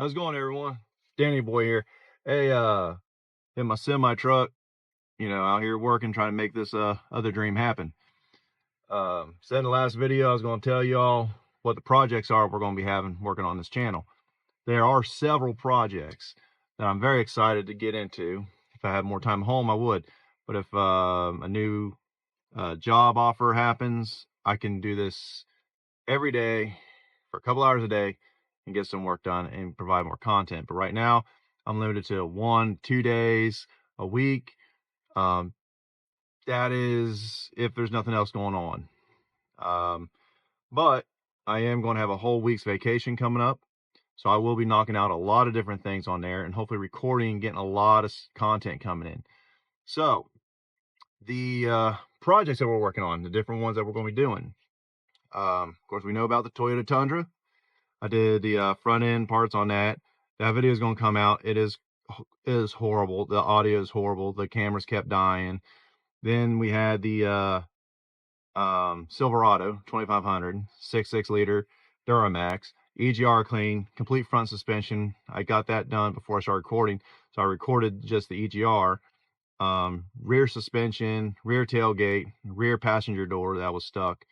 How's it going, everyone? Danny boy here. Hey, in my semi truck, out here working, trying to make this other dream happen. Said in the last video, I was going to tell y'all what the projects are we're going to be having working on this channel. There are several projects that I'm very excited to get into. If I had more time at home, I would. But if a new job offer happens, I can do this every day for a couple hours a day and get some work done and provide more content. But right now, I'm limited to 1-2 days a week. That is if there's nothing else going on. But I am going to have a whole week's vacation coming up. So I will be knocking out a lot of different things on there and hopefully recording and getting a lot of content coming in. So the projects that we're working on, the different ones that we're going to be doing. Of course, we know about the Toyota Tundra. I did the front end parts on that. That video is going to come out. It is horrible. The audio is horrible. The cameras kept dying. Then we had the Silverado 2500 6.6 liter Duramax EGR clean, complete front suspension. I got that done before I started recording, so I recorded just the EGR. Rear suspension, rear tailgate, rear passenger door that was stuck.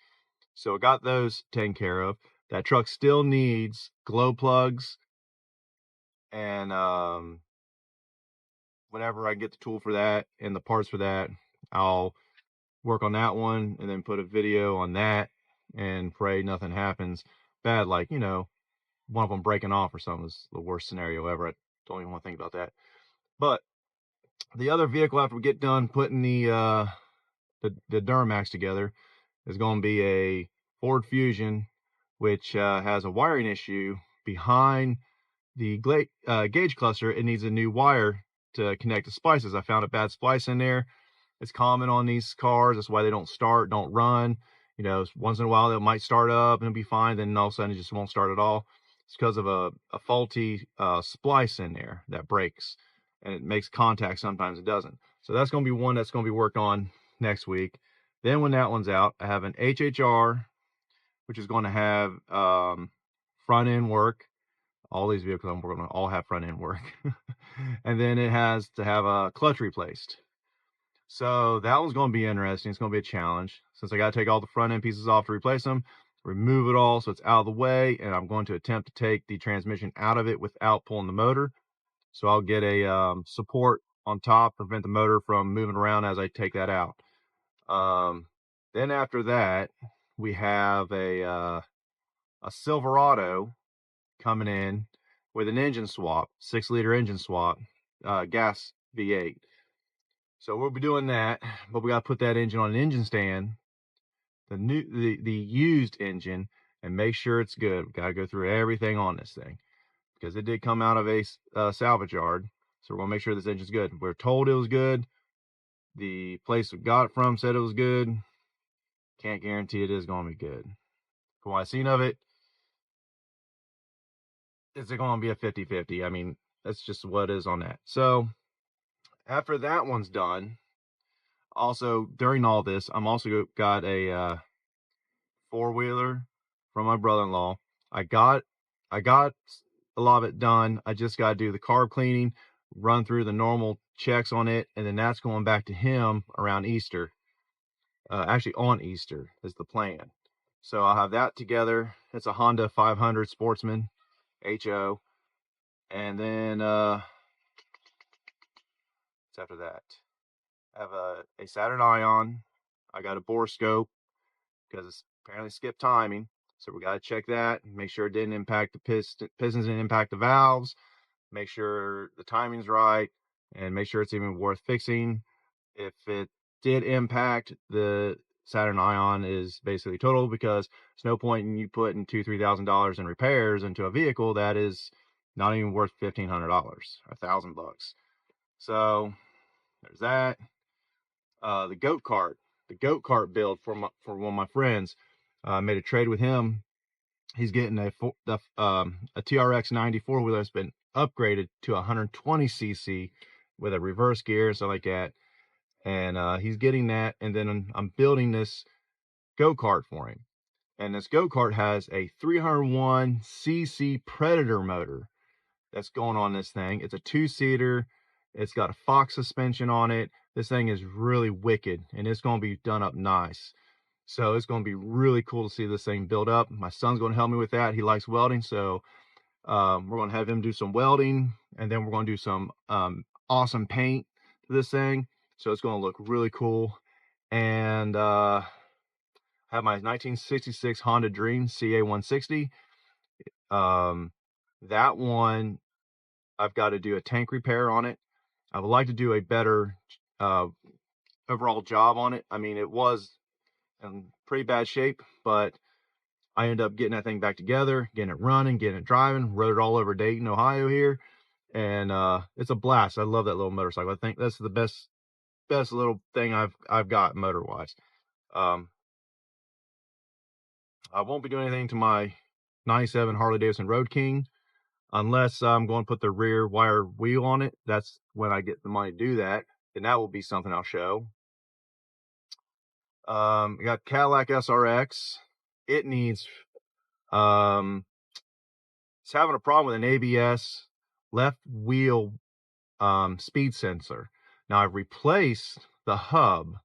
So I got those taken care of. That truck still needs glow plugs and whenever I get the tool for that and the parts for that, I'll work on that one and then put a video on that and pray nothing happens bad, like, one of them breaking off or something is the worst scenario ever. I don't even want to think about that. But the other vehicle, after we get done putting the Duramax together, is going to be a Ford Fusion, which has a wiring issue behind the gauge cluster. It needs a new wire to connect the splices. I found a bad splice in there. It's common on these cars. That's why they don't start, don't run. Once in a while it might start up and it'll be fine. Then all of a sudden it just won't start at all. It's because of a faulty splice in there that breaks and it makes contact. Sometimes it doesn't. So that's going to be one that's going to be worked on next week. Then when that one's out, I have an HHR, which is going to have front end work. All these vehicles I'm working on all have front end work. And then it has to have a clutch replaced. So that one's going to be interesting. It's going to be a challenge since I got to take all the front end pieces off to replace them, remove it all so it's out of the way, and I'm going to attempt to take the transmission out of it without pulling the motor. So I'll get a support on top, prevent the motor from moving around as I take that out. Then after that, we have a Silverado coming in with an engine swap, 6-liter engine swap, gas V8. So we'll be doing that, but we got to put that engine on an engine stand, the used engine, and make sure it's good. We got to go through everything on this thing because it did come out of a salvage yard. So we're going to make sure this engine's good. We're told it was good. The place we got it from said it was good. Can't guarantee it is going to be good. From what I've seen of it, it's going to be a 50-50. I mean, that's just what it is on that. So after that one's done, also during all this, I'm also got a four-wheeler from my brother-in-law. I got a lot of it done. I just got to do the carb cleaning, run through the normal checks on it, and then that's going back to him around Easter. Actually on Easter is the plan. So I'll have that together. It's a Honda 500 Sportsman HO. And then what's after that? I have a Saturn Ion. I got a bore scope because it's apparently skipped timing. So we got to check that and make sure it didn't impact the pistons, didn't impact the valves, make sure the timing's right, and make sure it's even worth fixing. If it did impact, the Saturn Ion is basically total, because there's no point in you putting $2,000-3,000 in repairs into a vehicle that is not even worth $1,500 or $1,000 bucks. So there's that. The goat cart build for one of my friends. Made a trade with him. He's getting a TRX 90 four-wheeler that's been upgraded to 120cc with a reverse gear and stuff like that. And he's getting that, and then I'm building this go-kart for him. And this go-kart has a 301cc Predator motor. that's going on this thing. It's a 2-seater. It's got a Fox suspension on it. This thing is really wicked, and it's going to be done up nice. So it's going to be really cool to see this thing build up. My son's going to help me with that. He likes welding, so we're going to have him do some welding, and then we're going to do some awesome paint to this thing. So it's going to look really cool. And I have my 1966 Honda Dream CA160. That one, I've got to do a tank repair on it. I would like to do a better overall job on it. I mean, it was in pretty bad shape, but I ended up getting that thing back together, getting it running, getting it driving, rode it all over Dayton, Ohio here. And it's a blast. I love that little motorcycle. I think that's the best little thing I've got motor wise. I won't be doing anything to my 97 Harley Davidson Road King unless I'm going to put the rear wire wheel on it. That's when I get the money to do that. And that will be something I'll show. I got Cadillac SRX. It needs, it's having a problem with an ABS left wheel speed sensor. Now I've replaced the hub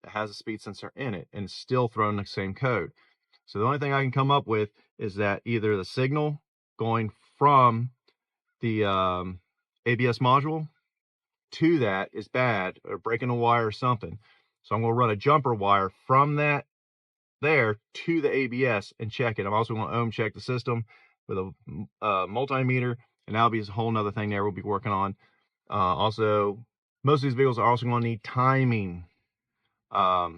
that has a speed sensor in it, and it's still throwing the same code. So the only thing I can come up with is that either the signal going from the ABS module to that is bad, or breaking a wire or something. So I'm going to run a jumper wire from that there to the ABS and check it. I'm also going to ohm check the system with a multimeter, and that'll be a whole nother thing there we'll be working on. Also, most of these vehicles are also going to need timing, all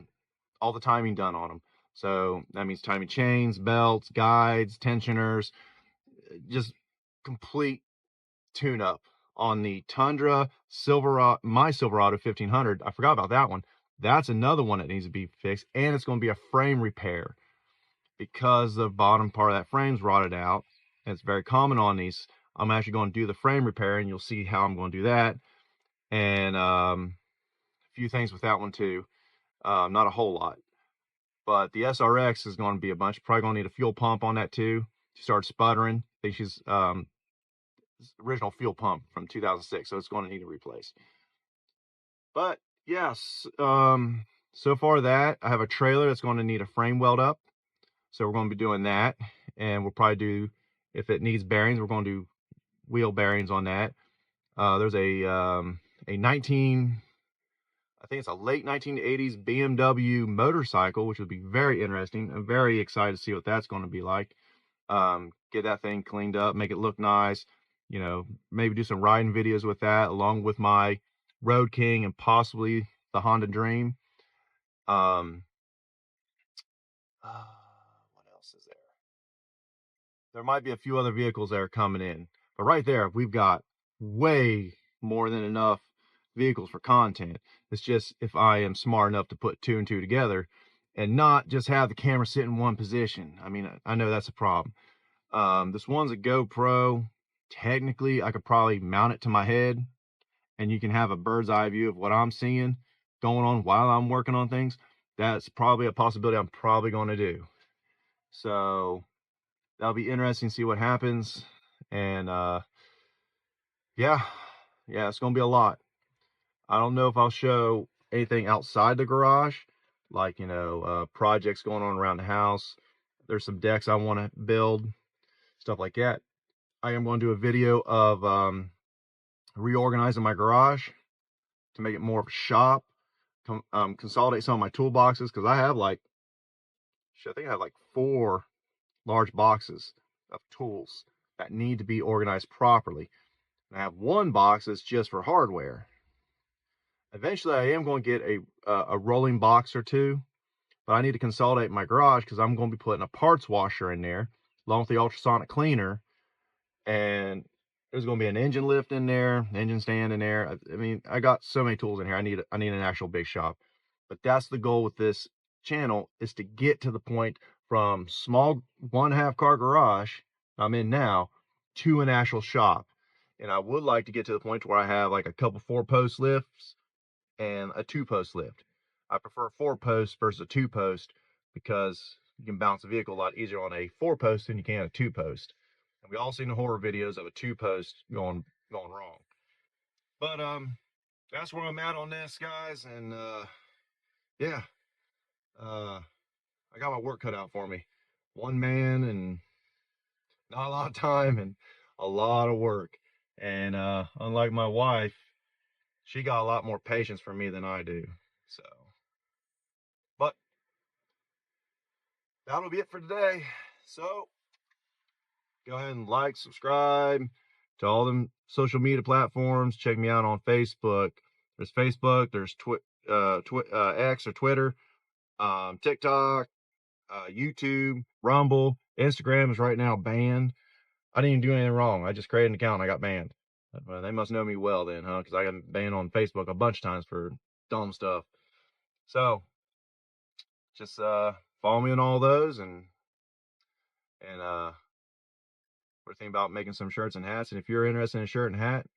the timing done on them. So that means timing chains, belts, guides, tensioners, just complete tune-up on the Tundra, Silverado, my Silverado 1500. I forgot about that one. That's another one that needs to be fixed, and it's going to be a frame repair because the bottom part of that frame's rotted out. And it's very common on these. I'm actually going to do the frame repair, and you'll see how I'm going to do that. And a few things with that one too. Not a whole lot, but the SRX is going to be a bunch. Probably going to need a fuel pump on that too. She started sputtering. I think she's original fuel pump from 2006, so it's going to need to replace. But yes, so far that I have a trailer that's going to need a frame weld up, so we're going to be doing that. And we'll probably do, if it needs bearings, we're going to do wheel bearings on that. There's a 19, I think it's a late 1980s BMW motorcycle, which would be very interesting. I'm very excited to see what that's going to be like. Get that thing cleaned up, make it look nice, you know, maybe do some riding videos with that along with my Road King and possibly the Honda Dream. What else is there? There might be a few other vehicles that are coming in, but right there we've got way more than enough vehicles for content. It's just if I am smart enough to put two and two together and not just have the camera sit in one position. I mean, I know that's a problem. This one's a GoPro. Technically, I could probably mount it to my head and you can have a bird's eye view of what I'm seeing going on while I'm working on things. That's probably a possibility I'm probably going to do. So that'll be interesting to see what happens. And yeah, it's going to be a lot. I don't know if I'll show anything outside the garage, like, you know, projects going on around the house. There's some decks I want to build, stuff like that. I am going to do a video of reorganizing my garage to make it more of a shop, consolidate some of my toolboxes, because I have like, I think I have like 4 large boxes of tools that need to be organized properly. And I have 1 box that's just for hardware. Eventually, I am going to get a rolling box or 2, but I need to consolidate my garage because I'm going to be putting a parts washer in there along with the ultrasonic cleaner, and there's going to be an engine lift in there, engine stand in there. I mean, I got so many tools in here. I need an actual big shop. But that's the goal with this channel, is to get to the point from small 1.5 car garage I'm in now to an actual shop. And I would like to get to the point where I have like a couple 4-post lifts and a 2-post lift. I prefer a 4-post versus a 2-post because you can bounce a vehicle a lot easier on a 4-post than you can a 2-post. And we all seen the horror videos of a 2-post going wrong. But that's where I'm at on this, guys. And yeah, I got my work cut out for me. One man and not a lot of time and a lot of work. And unlike my wife, she got a lot more patience for me than I do. So, but that'll be it for today. So, go ahead and like, subscribe to all them social media platforms. Check me out on Facebook. There's Facebook, there's X or Twitter, TikTok, YouTube, Rumble, Instagram is right now banned. I didn't even do anything wrong. I just created an account and I got banned. Well, they must know me well then, huh? Because I got banned on Facebook a bunch of times for dumb stuff. So just follow me on all those, and we're thinking about making some shirts and hats. And if you're interested in a shirt and hat,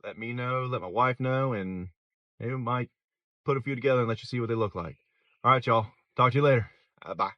let me know, let my wife know, and maybe we might put a few together and let you see what they look like. All right, y'all. Talk to you later. Bye.